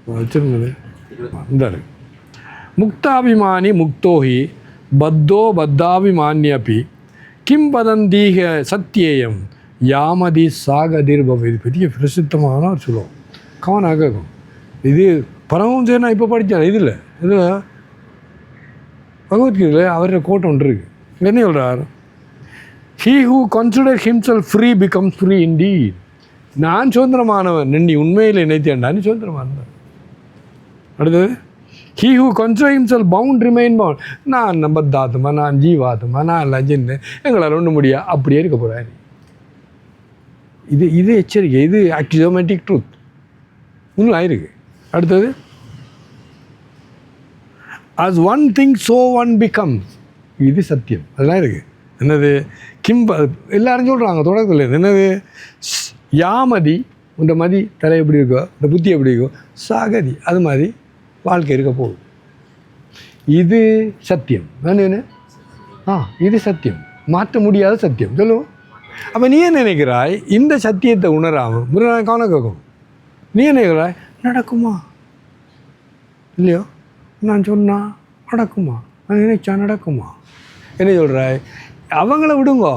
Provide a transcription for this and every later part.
வச்சுருந்தது இந்த முக்தாபிமானி முக்தோஹி பத்தோ பத்தாபிமானியப்பி கிம் பதந்தீக சத்தியேயம் யாமதி சாகதிர்பவ. இது பெரிய பிரசித்தமான ஒரு சொல்லுவோம், கவனம் கேட்கும். இது பரமஹம்சர் நான் இப்போ படித்தேன். இதில் பகவத்கீதையில் அவரோட கோட் ஒன்று இருக்குது. என்ன சொல்கிறார்? He who consider himself free becomes free indeed. நான் சுதந்திரமானவன் நீ உண்மையில் நினைத்தேன்டா, நீ சுதந்திரமானவன். அடுத்தது, he who consider himself bound remain bound. நான் பத்தாத்மா, நான் ஜீவாத்மா, நான் லஜன்னு, எங்களால் ஒன்று முடியா, அப்படியே இருக்க போகிறாரு. இது எச்சரிக்கை, இது ஆக்சியோமேட்டிக் ட்ரூத் இன்னும் ஆயிருக்கு. அடுத்தது, as one thing so one becomes. இது சத்தியம். அதெல்லாம் இருக்குது. என்னது? எல்லாரும் சொல்கிறாங்க தொடக்கத்தில் என்னது? யாமதி உண்ட மதி தலை எப்படி இருக்கோ, இந்த புத்தி எப்படி இருக்கோ, சாகதி அது மாதிரி வாழ்க்கை இருக்க போகுது. இது சத்தியம். என்ன? இது சத்தியம், மாற்ற முடியாத சத்தியம். சொல்லுவோம். அப்போ நீ என்ன நினைக்கிறாய்? இந்த சத்தியத்தை உணராமல் கவனம் கேட்கும். நீ என்ன நினைக்கிறாய்? நடக்குமா இல்லையோ? நான் சொன்னால் நடக்குமா? நான் நினைச்சா நடக்குமா? என்ன சொல்கிறாய்? அவங்கள விடுங்க.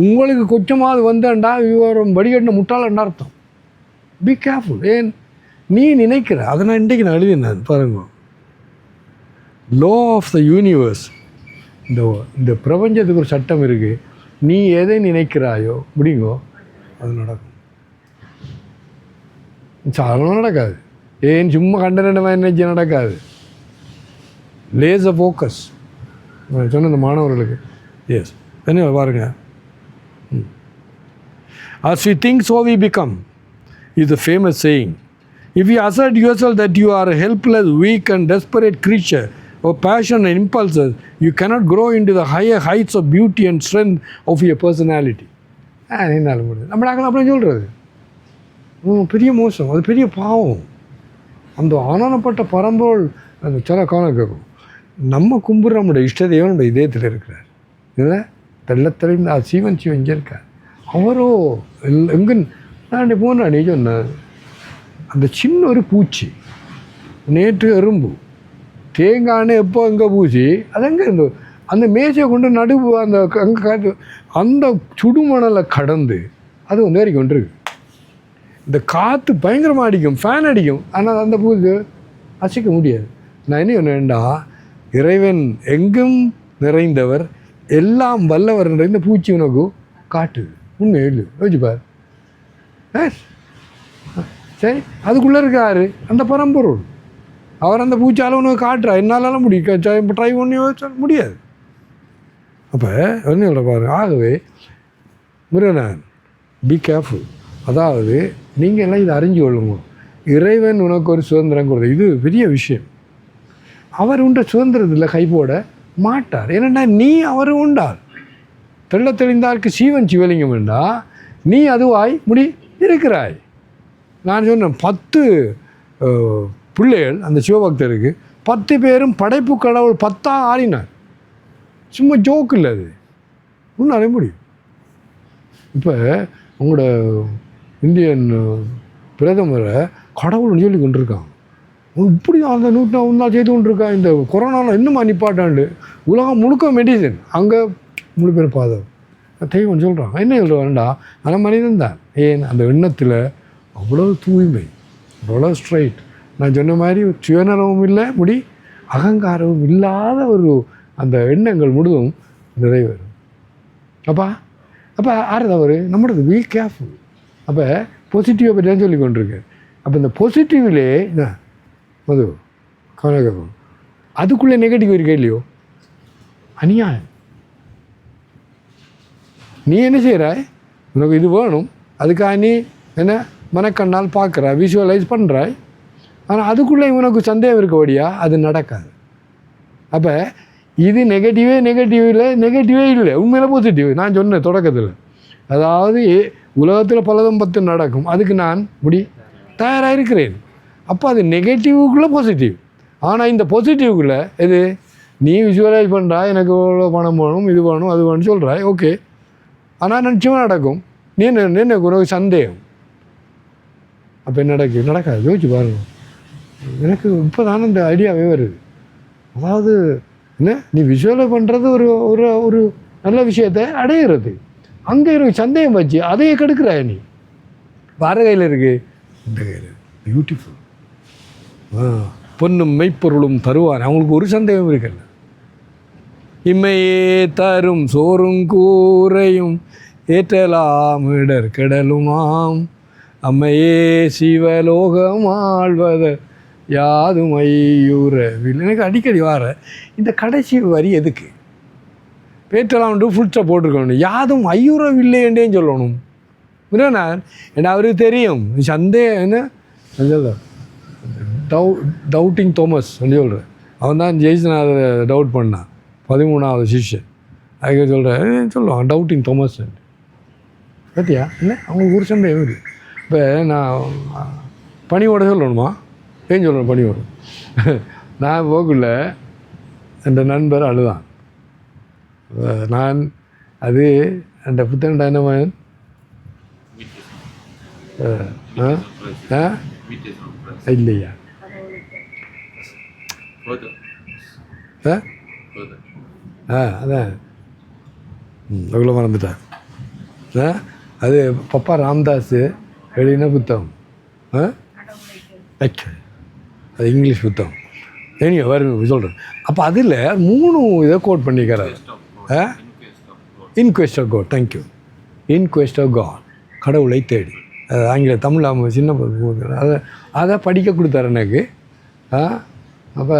உங்களுக்கு கொஞ்சமாவது வந்தாண்டா இவரும் வடிகட்டின முட்டாளன்னு அர்த்தம். Be careful. ஏன் நீ நினைக்கிற அதை நான் இன்றைக்கு நான் எழுதினேன் பாருங்க. Law of the universe. இந்த பிரபஞ்சத்துக்கு ஒரு சட்டம் இருக்குது. நீ எதை நினைக்கிறாயோ முடியுங்கோ அது நடக்கும். சாதாரணமாக நடக்காது. ஏன் சும்மா கண்டனமாக நினைச்சு நடக்காது. லேசர் ஃபோக்கஸ் சொன்ன இந்த மாணவர்களுக்கு. எஸ் என்ன பாருங்கள். As we think, so we become is a famous saying. If you assert yourself that you are a helpless, weak and desperate creature of passion and impulses, you cannot grow into the higher heights of beauty and strength of your personality. என்னால் முடியாது. நம்மளாக அப்படின்னு சொல்கிறது பெரிய மோசம், அது பெரிய பாவம். அந்த ஆனந்தப்பட்ட பரம்பொருள் அந்த சில கவனம் கேட்கும். நம்ம கும்பிட்ற நம்முடைய இஷ்ட தெய்வம் நம்ம இதயத்தில் இருக்கிறார். இதில் தெள்ளத்தெளிந்த சீவன் இங்கே இருக்கார். அவரோ எங்கே நான் போன நீ சொன்னேன். அந்த சின்ன ஒரு பூச்சி நேற்று எறும்பு தேங்காய்னு எப்போ எங்கே பூச்சி அது எங்கே இருந்தோ அந்த மேசையை கொண்டு நடுவு அந்த அங்கே காற்று அந்த சுடுமணலை கடந்து அது வந்து வரைக்கும் கொண்டிருக்கு. இந்த காற்று பயங்கரமாக அடிக்கும், ஃபேன் அடிக்கும், ஆனால் அந்த பூச்சி அசைக்க முடியாது. நான் என்ன சொன்னேன்டா, இறைவன் எங்கும் நிறைந்தவர், எல்லாம் வல்லவர் நிறைந்த பூச்சி உனக்கு காட்டுது. உண்மை இல்லை யோசிப்பார். சரி, அதுக்குள்ளே இருக்காரு அந்த பரம்பொருள். அவர் அந்த பூச்சால் உனக்கு காட்டுறா. என்னாலும் முடியும், ட்ரை பண்ணி முடியாது. அப்போ என்ன சொல்கிற பாரு. ஆகவே முருகன் பி கேர்ஃபுல். அதாவது நீங்கள் எல்லாம் இதை அறிஞ்சு கொள்ளுங்க. இறைவன் உனக்கு ஒரு சுதந்திரம் கொடுத்த இது பெரிய விஷயம். அவர் உண்ட சுதந்திரத்தில் கை போட மாட்டார். ஏன்னா நீ அவர் உண்டார். தெள்ள தெளிந்தாருக்கு சீவன் சிவலிங்கம் வேண்டா, நீ அதுவாய் முடி இருக்கிறாய். நான் சொன்னேன் 10 பிள்ளைகள் அந்த சிவபக்தருக்கு 10 பேரும் படைப்பு கடவுள் 10 ஆடினார். சும்மா ஜோக்கு இல்லை, அது ஒன்றும் அறிய முடியும். இப்போ உங்களோட இந்தியன் பிரதமரை கடவுள்னு சொல்லி கொண்டிருக்காங்க. இப்படி அந்த நூற்றாண்டு செய்து கொண்டிருக்கா. இந்த கொரோனாவில் இன்னும் நிப்பாட்டாண்டு உலகம் முழுக்க மெடிசன் அங்கே முழு பேர் பாதம் தெய்வம் சொல்கிறான். என்ன சொல்கிறான்டா, ஆனால் மனிதன் தான். ஏன் அந்த எண்ணத்தில் அவ்வளோ தூய்மை, அவ்வளோ ஸ்ட்ரைட். நான் சொன்ன மாதிரி சுயநலமும் இல்லை, முடி அகங்காரமும் இல்லாத ஒரு அந்த எண்ணங்கள் முழுதும் நிறைவேறும். அப்போ ஆறுதவர் நம்மளது பி கேர்ஃபுல். அப்போ பாசிட்டிவை பற்றி தான் சொல்லி கொண்டிருக்கேன். அப்போ இந்த பாசிட்டிவ்லே என்ன மது கவனம், அதுக்குள்ளே நெகட்டிவ் இருக்கே இல்லையோ, அநியாயம். நீ என்ன செய்கிறாய்? உனக்கு இது வேணும், அதுக்காக நீ என்ன மனக்கண்ணால் பார்க்குற, விஷுவலைஸ் பண்ணுறாய். ஆனால் அதுக்குள்ளே உனக்கு சந்தேகம் இருக்கபடியா அது நடக்காது. அப்போ இது நெகட்டிவே இல்லை, உண்மையில பாசிட்டிவ். நான் சொன்னேன் தொடக்கத்தில், அதாவது உலகத்தில் பலதும் 10 நடக்கும், அதுக்கு நான் தயாராக இருக்கிறேன். அப்போ அது நெகட்டிவுக்குள்ளே பாசிட்டிவ். ஆனால் இந்த பாசிட்டிவ்குள்ளே இது நீ விஷுவலைஸ் பண்ணுறா, எனக்கு இவ்வளோ பணம் வேணும், இது வேணும், அது வேணும்னு சொல்கிறாய், ஓகே. ஆனால் நிச்சயமாக நடக்கும். நீ என்ன உனக்கு சந்தேகம். அப்போ என்ன நடக்காது. யோசிச்சு பாருங்க. எனக்கு இப்போ தானே இந்த ஐடியாவே வருது. அதாவது என்ன, நீ விஷுவலை பண்ணுறது ஒரு ஒரு ஒரு நல்ல விஷயத்தை அடையிறது, அங்கே இருக்கு சந்தேகம் வச்சு அதையே கெடுக்கிறாய நீ. வேறு கையில் இருக்குது, இந்த கையில் பியூட்டிஃபுல். பொன்னும் மெய்ப்பொருளும் தருவார், அவங்களுக்கு ஒரு சந்தேகம் இருக்குல்ல. இம்மையே தரும் சோறும் கூரையும் ஏற்றலாம் இடர் கெடலுமாம், அம்மையே சிவலோகம் ஆழ்வத யாதும் ஐயுறவில். எனக்கு அடிக்கடி வார இந்த கடைசி வரி எதுக்கு பேற்றலாம்னு ஃபுல் ஸ்டாப் போட்டிருக்கணும், யாதும் ஐயுறவில்லை என்றேன்னு சொல்லணும். புரியனார் ஏன்னா அவருக்கு தெரியும் சந்தேகம் என்ன டவுட்டிங் தோமஸ் சொல்கிறேன். அவன் தான் ஜெய்சனாத டவுட் பண்ணான், 13வது சிஷ்யன். அதுக்கு சொல்கிறேன் சொல்லுவான் டவுட்டிங் தோமஸ் பார்த்தியா இல்லை, அவங்களுக்கு ஒரு சந்தேகம் இருக்குது. இப்போ நான் பணியோட சொல்லணுமா, ஏன் சொல்லணும் பணியோட? நான் போக்குள்ள அந்த நண்பர் அழுதான். நான் அது அந்த புத்தகண்டா என்ன இல்லையா அதான் அவ்வளோ மறந்துட்டேன். அது பப்பா ராம்தாஸ் எழுதின புத்தகம், அது இங்கிலீஷ் புத்தகம். ஏனியோ வரும் சொல்கிறேன். அப்போ அதில் 3 இதை கோட் பண்ணிக்கிறார். In quest of God, thank you, in quest of God, கடவுளை தேடி. அது ஆங்கில தமிழ் அவங்க சின்ன அதை படிக்க கொடுத்தாரு எனக்கு. அப்போ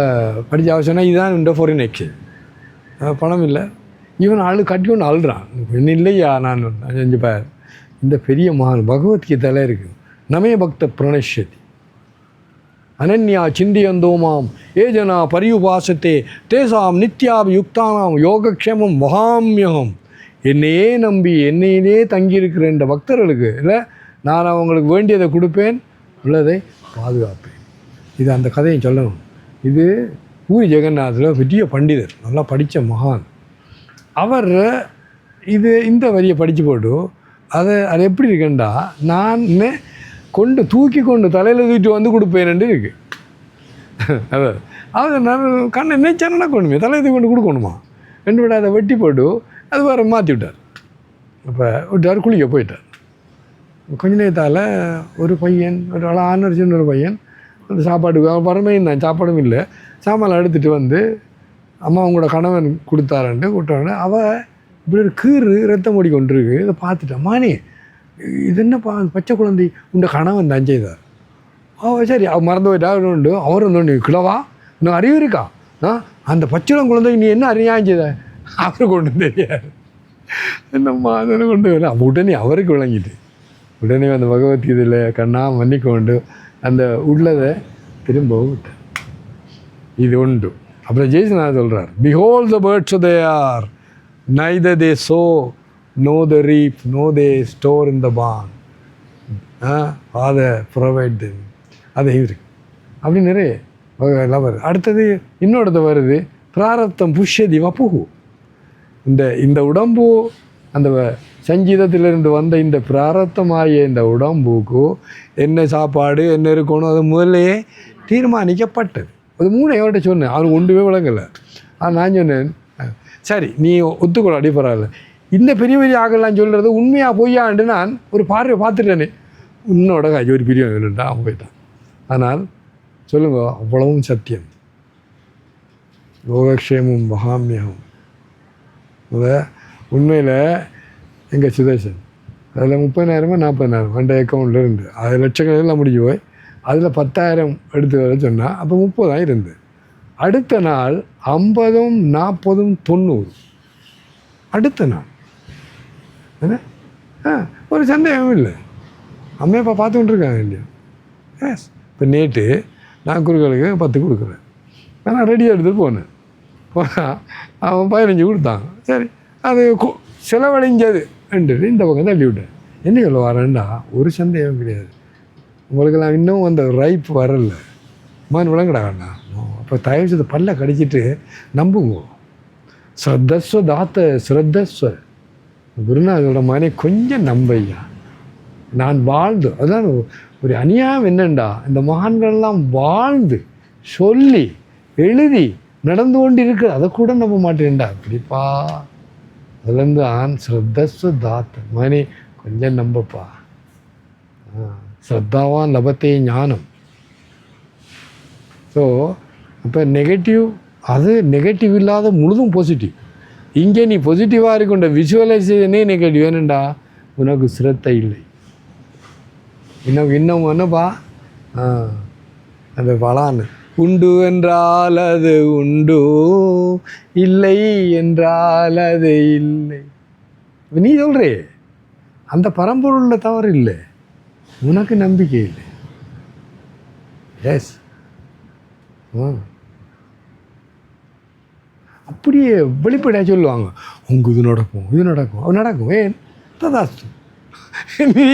படித்த அவசியம்னா இதுதான் இந்த ஃபாரின் எக்ஸ்சேஞ்ச், பணம் இல்லை. இவன் கட்டி ஒன்று அழுறான், என்ன இல்லையா நான் செஞ்சு பார். இந்த பெரிய மகான் பகவத்கீதையில் இருக்குது, நமே பக்த பிரணஷ்யதி அனன்யா சிந்தியந்தோமாம் ஏஜனா பரியுபாசத்தே தேசாம் நித்யாபியுக்தானாம் யோகக்ஷேமம் மகாமியகம். என்னையே நம்பி என்னையிலே தங்கியிருக்கிற இந்த பக்தர்களுக்கு இல்லை நான் அவங்களுக்கு வேண்டியதை கொடுப்பேன், உள்ளதை பாதுகாப்பேன். இது அந்த கதையை சொல்லணும். இது பூரி ஜெகநாத்தில் பெரிய பண்டிதர், நல்லா படித்த மகான். அவர் இந்த வரியை படித்து போட்டு அது எப்படி இருக்குண்டா, நான் தூக்கி கொண்டு தலையில் தூக்கிட்டு வந்து கொடுப்பேன்னு இருக்குது. அதை நான் கண்ணை நினைச்சானா கொண்டுமே தலையை கொண்டு கொடுக்கணுமா ரெண்டு விட அதை வெட்டி போட்டு அது வேறு மாற்றி விட்டார். அப்போ விட்டார், குளிக்க போயிட்டார். கொஞ்ச நேரத்தால் ஒரு பையன், ஒரு ஆணர் சின்ன ஒரு பையன் அந்த சாப்பாட்டுக்கு அவன் பரமையும் தான், சாப்பாடும் இல்லை, சாமான் எடுத்துகிட்டு வந்து அம்மா அவங்களோட கணவன் கொடுத்தாரன்ட்டு கூட்டாரு. அவள் இப்படி ஒரு கீறு ரத்தம் ஓடி கொண்டிருக்கு. இதை பார்த்துட்டான், மானே இது என்னப்பா பச்சை குழந்தை உண்ட கணவன் தான் செய்தார். சரி அவள் மறந்து போயிட்டா உண்டு. அவர் வந்து கிழவா இன்னும் அறிவு இருக்கா, அந்த பச்சிளம் குழந்தைக்கு நீ என்ன அறியாயம் செய்த, அவருக்கு ஒன்றும் தெரியாது. என்னம்மா அதனை கொண்டு வரல. உடனே அவருக்கு விளங்கிட்டு உடனே அந்த பகவத்கீதையில் கண்ணா மன்னிக்கொண்டு அந்த உள்ளதை திரும்பவும் விட்டார். இது உண்டு. அப்புறம் ஜெய்சனார் சொல்கிறார், behold the birds they are neither they sow nor they reap nor they store in the barn, Father provide them. அது இருக்கு அப்படி நிறைய எல்லாம் வருது. அடுத்தது இன்னொருத்த வருது, பிராரப்தம் புஷ்யதி வப்புகு. இந்த உடம்பு அந்த சங்கீதத்திலிருந்து வந்த இந்த பிராரப்தமாகிய இந்த உடம்புக்கு என்ன சாப்பாடு என்ன இருக்கணும் அது முதல்லையே தீர்மானிக்கப்பட்டது. அது 3 எவர்கிட்ட சொன்னேன், அவனுக்கு ஒன்றுமே விளங்கலை. நான் சொன்னேன் சரி நீ ஒத்துக்கொள்ளாடி பரவாயில்ல, இந்த பெரிய பெரிய ஆகலாம் சொல்கிறது உண்மையாக பொய்யாண்டு நான் ஒரு பார்வை பார்த்துட்டேனே, உன்னோட காய்ச்சி ஒரு பெரிய வேணுண்டா அவன் போயிட்டான். ஆனால் சொல்லுங்க, அவ்வளவும் சத்தியம். யோகக்ஷேமும் மகாமியகம். உண்மையில் எங்கள் சுதர்சன் அதில் 30,000 40,000 அந்த அக்கௌண்ட்டில் இருந்து 6 லட்சக்கணக்கில் முடிஞ்சு போய் அதில் 10,000 எடுத்து வர சொன்னால் அப்போ 30,000 இருந்து. அடுத்த நாள் 50, 40, 90. அடுத்த நாள் என்ன ஒரு சந்தேகம் இல்லை. அம்மா அப்பா பார்த்து கொண்டிருக்காங்க இல்லையா. எஸ் இப்போ நேற்று நான் குறுக்களுக்கு 10 கொடுக்குறேன், நான் ரெடியாக எடுத்துகிட்டு போனேன். போனால் அவன் 15 கொடுத்தான். சரி அது செலவழிஞ்சது ரெண்டு இந்த பக்கம் தள்ளி விட்டேன். என்ன சொல்ல வரேன்டா, ஒரு சந்தேகம் கிடையாது. உங்களுக்கெல்லாம் இன்னும் அந்த ரைப் வரல மான் விளங்கடாண்ணா. அப்போ தயவு செய்து பல்ல கடிச்சிட்டு நம்புங்க. ஸ்ரத்தஸ்வ தாத்த ஸ்ரத்தஸ்வ குருநாதோட மகனே கொஞ்சம் நம்பையா. நான் வாழ்ந்து அதான் ஒரு அநியாயம் என்னண்டா, இந்த மகான்கள்லாம் வாழ்ந்து சொல்லி எழுதி நடந்து கொண்டு இருக்குது, அதை கூட நம்ப மாட்டேன்டா. அப்படிப்பா அதுலேருந்து ஸ்ரத்தஸ்வ தாத்த மகனே கொஞ்சம் நம்பப்பா. ஸ்ரத்தாவான் லபத்தே ஞானம். ஸோ அப்போ நெகட்டிவ், அது நெகட்டிவ் இல்லாத முழுதும் பாசிட்டிவ். இங்கே நீ பாசிட்டிவாக இருக்கின்ற விஷுவலைசேஷனே நெகட்டிவ். ஏனண்டா உனக்கு சிரத்தை இல்லை. இன்னும் என்னப்பா அந்த பலான்னு உண்டு என்றால் அது உண்டு, இல்லை என்றால் அது இல்லை. நீ சொல்கிறே அந்த பரம்பொருளில் தவறு இல்லை, உனக்கு நம்பிக்கை இல்லை. எஸ், அப்படியே வெளிப்படையாக சொல்லுவாங்க, உங்க இது நடக்கும், இது நடக்கும், அது நடக்கும். ஏன் ததாஸ்து. நீ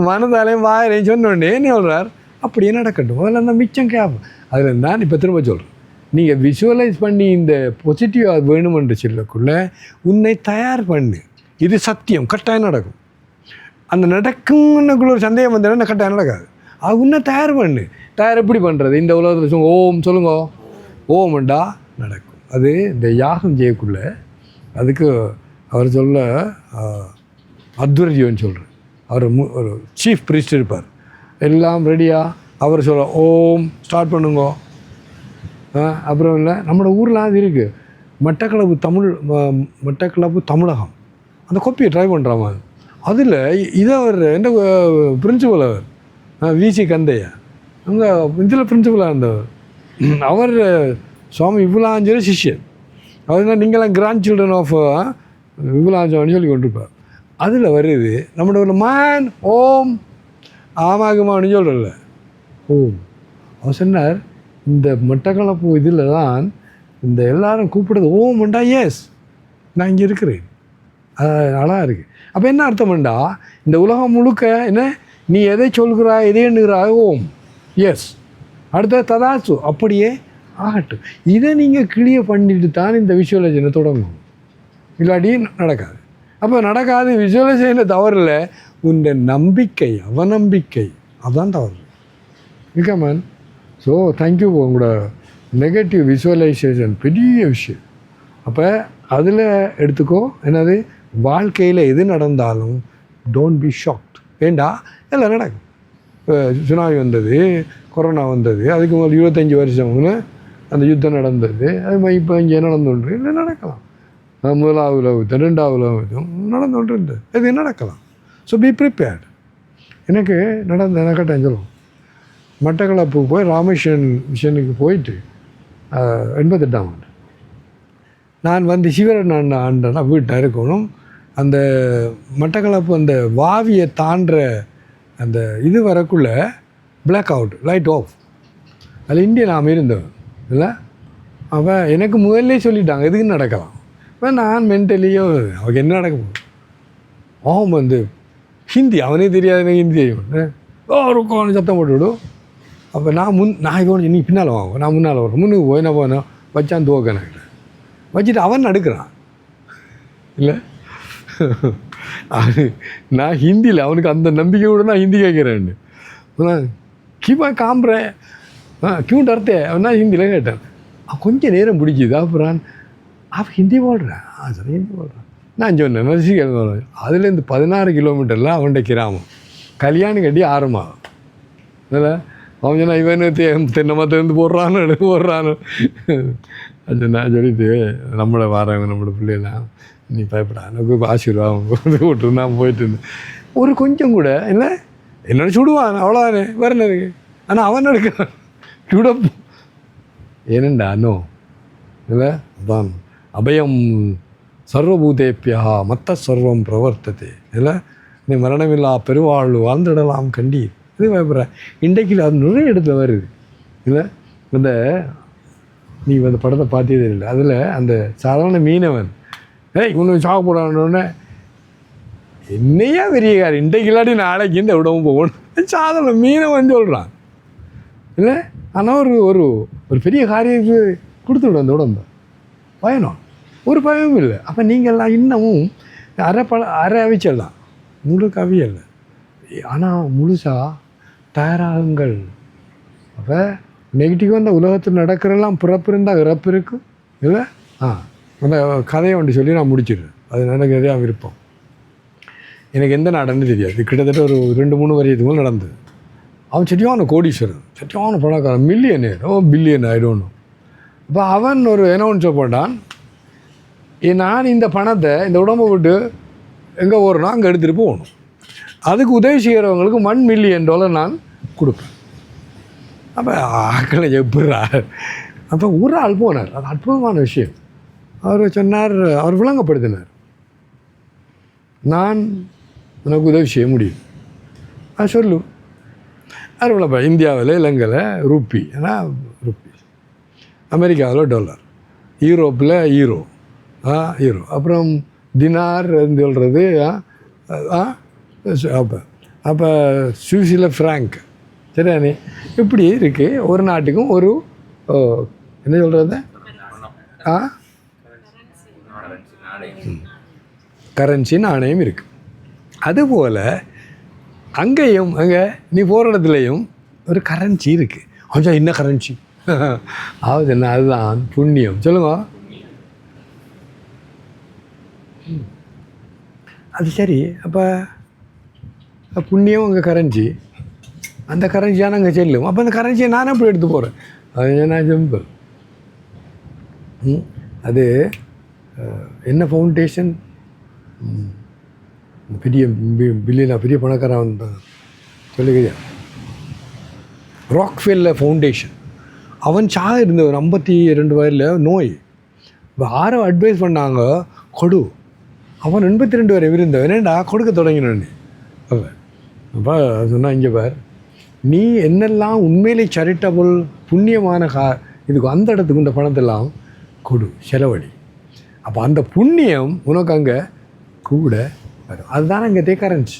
மனதாலையும் வாயிலையும் சொன்னோடனே என்ன சொல்கிறார், அப்படியே நடக்கட்டும். அதில் அந்த மிச்சம் கேட்போம். அதில் நான் இப்போ திரும்ப சொல்கிறேன், நீங்கள் விஷுவலைஸ் பண்ணி இந்த பாசிட்டிவாக வேணுமென்று சொல்லக்குள்ள உன்னை தயார் பண்ணு. இது சத்தியம், கட்டாயம் நடக்கும். அந்த நடக்கும்னுக்குள்ள ஒரு சந்தேகம் வந்தேன்னா கட்டாயம் நடக்காது. அது உன்னை தயார் பண்ணு. தயார் எப்படி பண்ணுறது? இந்த உலகத்தில் ஓம் சொல்லுங்க, ஓம்ண்டா நடக்கும். அது இந்த யாகம் செய்யக்குள்ள அதுக்கு அவர் சொல்ல அத்வர்ஜீவன் சொல்கிறார். அவர் ஒரு சீஃப் ப்ரீஸ்ட் இருப்பார். எல்லாம் ரெடியாக அவர் சொல்ல ஓம் ஸ்டார்ட் பண்ணுங்க. அப்புறம் இல்லை, நம்மளோட ஊரில் அது இருக்குது, மட்டக்களப்பு தமிழகம், அந்த கோப்பியை ட்ரை பண்ணுறாங்க. அதில் இதை அவர் என்ன பிரின்சிபல், அவர் விசி கந்தையா, அங்கே இதில் பிரின்சிபலாக இருந்தவர். அவர் சுவாமி விபுலாஞ்சலி சிஷ்யன். அவர் நீங்களாம் கிராண்ட் சில்ட்ரன் ஆஃப் விபுலாஞ்சலின்னு சொல்லி கொண்டிருப்பார். அதில் வருது நம்மளோட ஒரு மேன் ஓம் ஆமாகுமான்னு சொல்கிறல்ல ஓம். அவர் சொன்னார், இந்த மட்டக்களப்பு இதில் தான் இந்த எல்லாரும் கூப்பிடுறது ஓம்ண்டா. எஸ், நான் இங்கே இருக்கிறேன். அழகாக இருக்குது. அப்போ என்ன அர்த்தம்ண்டா, இந்த உலகம் முழுக்க என்ன நீ எதை சொல்கிறாய், எதை எண்ணுகிறாய், ஓம். எஸ், அடுத்த ததாசு, அப்படியே ஆகட்டும். இதை நீங்கள் கிளியர் பண்ணிட்டு தான் இந்த விஷுவலைசேஷனை தொடங்கும். இல்லாட்டி நடக்காது. அப்போ நடக்காது. விஷுவலைசேஷனை தவறில்ல, உன்னை நம்பிக்கை அவநம்பிக்கை அதுதான் தவறு. மேன். So thank you. உங்களோட நெகட்டிவ் விஷுவலைசேஷன் பெரிய விஷயம். அப்போ அதில் எடுத்துக்கோ. என்னது, வாழ்க்கையில் எது நடந்தாலும் டோன்ட் பி ஷாக்ட். ஏண்டா எல்லாம் நடக்கும். சுனாமி வந்தது, கொரோனா வந்தது, அதுக்கு முதல் 25 வருஷம்னு அந்த யுத்தம் நடந்தது. அது மாதிரி இப்போ இங்கே நடந்துட்டு இல்லை நடக்கலாம். முதலாவது உலகம், ரெண்டாவது உலகம் நடந்துட்டு இருந்தது, இது நடக்கலாம். So B prepared. எனக்கு கட்டாயம் சொல்லுவோம். மட்டக்களப்பு போய் ராமேஸ்வரன் மிஷனுக்கு போயிட்டு 88ஆம் ஆண்டு நான் வந்து சிவரன் ஆண்டனா வீட்டில் இருக்கணும். அந்த மட்டக்களப்பு அந்த வாவியை தாண்டுற அந்த இது வரக்குள்ளே பிளாக் அவுட், லைட் ஆஃப். அதில் இந்தியா நாம் இருந்தவன் இல்லை. அவன் எனக்கு முதல்லே சொல்லிட்டாங்க எதுக்கு நடக்கலாம். இப்போ நான் மென்டலியோ அவனுக்கு என்ன நடக்க போகும். அவன் வந்து ஹிந்தி அவனே தெரியாது, எனக்கு ஹிந்தி தெரியும். ஒரு சத்தம் போட்டு விடும். அப்போ நான் இப்போ நீ பின்னால் வாங்க, நான் முன்னால் வரேன். முன்னுக்கு போய் என்ன போனோம் வச்சான் துவக்கணக்கிட்ட வச்சுட்டு அவன் நடுக்கிறான் இல்லை. நான் ஹிந்தியில் அவனுக்கு அந்த நம்பிக்கையோட நான் ஹிந்தி கேட்குறேன்னு கீப்பா காம்புறேன் क्यों डरते हैं ना हिंदी लगे கொஞ்சம் நேரம் பிடிக்குது. அப்புறம் அவன் ஹிந்தி போடுறேன். சரி ஹிந்தி போடுறான். நான் சொன்னேன் ரசிகர்கள். அதுலேருந்து 16 கிலோமீட்டரில் அவன்கிட்ட கிராமம். கல்யாணம் கட்டி 6 மாதம் அதில் அவன் சொன்னால் இவனு தென்னை மரத்துலேருந்து போடுறான்னு அது நான் சொல்லிட்டு நம்மளை வரவங்க நம்மளோட பிள்ளைலாம் நீ பயப்படா எனக்கு ஆசீர்வாதம் விட்டு நான் போயிட்டு இருந்தேன். ஒரு கொஞ்சம் கூட இல்லை என்னோட சுடுவான் அவ்வளோதானே வரணுக்கு. ஆனால் அவன் எடுக்கிறான் சுட ஏனண்டா நோ இல்லை அதான் அபயம் சர்வபூதேப்பியா மத்த சர்வம் பிரவர்த்ததே இல்லை. நீ மரணமில்லா பெருவாழ்வு வாழ்ந்துடலாம் கண்டி இது பயப்படுற. இன்றைக்கு அது நிறைய இடத்துல வருது இல்லை. இந்த நீ அந்த படத்தை பார்த்ததே இல்லை. அதில் அந்த சாதாரண மீனவன் இன்னும் சாக போடானோடனே என்னையா பெரியக்கார் இன்றைக்கு இல்லாட்டி நாளைக்கு இந்த விடவும் போகணும் சாதாரண மீனவன் சொல்கிறான் இல்லை. ஆனால் ஒரு ஒரு பெரிய காரியத்துக்கு கொடுத்து விடும் அந்த உடம்பு பயணம் ஒரு பயமும் இல்லை. அப்போ நீங்கள்லாம் இன்னமும் அரை அவிச்சிடலாம் முழு கவியல்ல. ஆனால் முழுசாக தயாராகுங்கள். அப்போ நெகட்டிவாக அந்த உலகத்தில் நடக்கிறெல்லாம் பிறப்பு இருந்தால் இறப்பு இருக்கும் இல்லை. அந்த கதையை ஒன்று சொல்லி நான் முடிச்சிடுறேன். அது எனக்கு நிறையா விருப்பம். எனக்கு எந்த நாடுன்னு தெரியாது. கிட்டத்தட்ட ஒரு 2-3 வருஷத்துக்கு மேலே நடந்தது. அவன் சரியான கோடீஸ்வரன், சரியான பணக்காரன், மில்லியனர், பில்லியன் ஆகிடணும். அப்போ அவன் ஒரு அனௌன்ஸை போட்டான், நான் இந்த பணத்தை இந்த உடம்பை விட்டு எங்கே ஓடணும் அங்கே எடுத்துகிட்டு போகணும், அதுக்கு உதவி செய்கிறவங்களுக்கு $1 மில்லியன் நான் கொடுப்பேன். அப்போ ஆக்களை எப்படா. அப்போ ஒரு ஆள் போனார். அது அற்புதமான விஷயம். அவர் சொன்னார், அவர் விளங்கப்படுத்தினார், நான் உனக்கு உதவி செய்ய முடியும். அது சொல்லு. அது விளப்பா. இந்தியாவில் இலங்கையில் ரூபி, ஏன்னா ரூபி, அமெரிக்காவில் $, யூரோப்பில் ஈரோ, ஈரோ, அப்புறம் தினார் சொல்கிறது, அப்போ சுவிஸில் ஃப்ராங்க், சரியானே. இப்படி இருக்குது. ஒரு நாட்டுக்கும் ஒரு என்ன சொல்கிறது கரன்சி நாணயம் இருக்குது. அதுபோல் அங்கேயும் அங்கே நீ போகிற இடத்துலையும் ஒரு கரன்சி இருக்குது. கொஞ்சம் என்ன கரன்சி ஆகுது என்ன, அதுதான் புண்ணியம். சொல்லுங்க. அது சரி. அப்போ புண்ணியம் அங்கே கரன்சி, அந்த கரன்சியான அங்கே செல்லும். அப்போ அந்த கரன்சியை நானே அப்படி எடுத்து போகிறேன். அது நான் சிம்பிள். அது என்ன ஃபவுண்டேஷன், பெரிய பில்லியனா பெரிய பணக்காரன் சொல்லுங்க, ராக்ஃபெல்லர் ஃபவுண்டேஷன். அவன் சாக இருந்த ஒரு 52 வயதில் நோய். இப்போ யாரோ அட்வைஸ் பண்ணாங்க, கொடு. அவன் 82 வரை இருந்தவன், என்னடா கொடுக்க தொடங்கினோன்னு. அப்போ சொன்னால், இங்கே பார், நீ என்னெல்லாம் உண்மையிலே சேரிட்டபிள் புண்ணியமான இதுக்கு அந்த இடத்துக்கு இந்த பணத்தெல்லாம் கொடு, செலவழி. அப்போ அந்த புண்ணியம் உனக்கு அங்கே கூட வரும். அதுதான் அங்கே கரன்சி.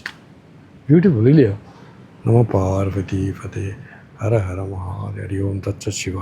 பியூட்டிஃபுல் இல்லையோ? நம பார்வதி பதே ஹர ஹர மகாதேவ. ஓம் தத் சத் சிவா.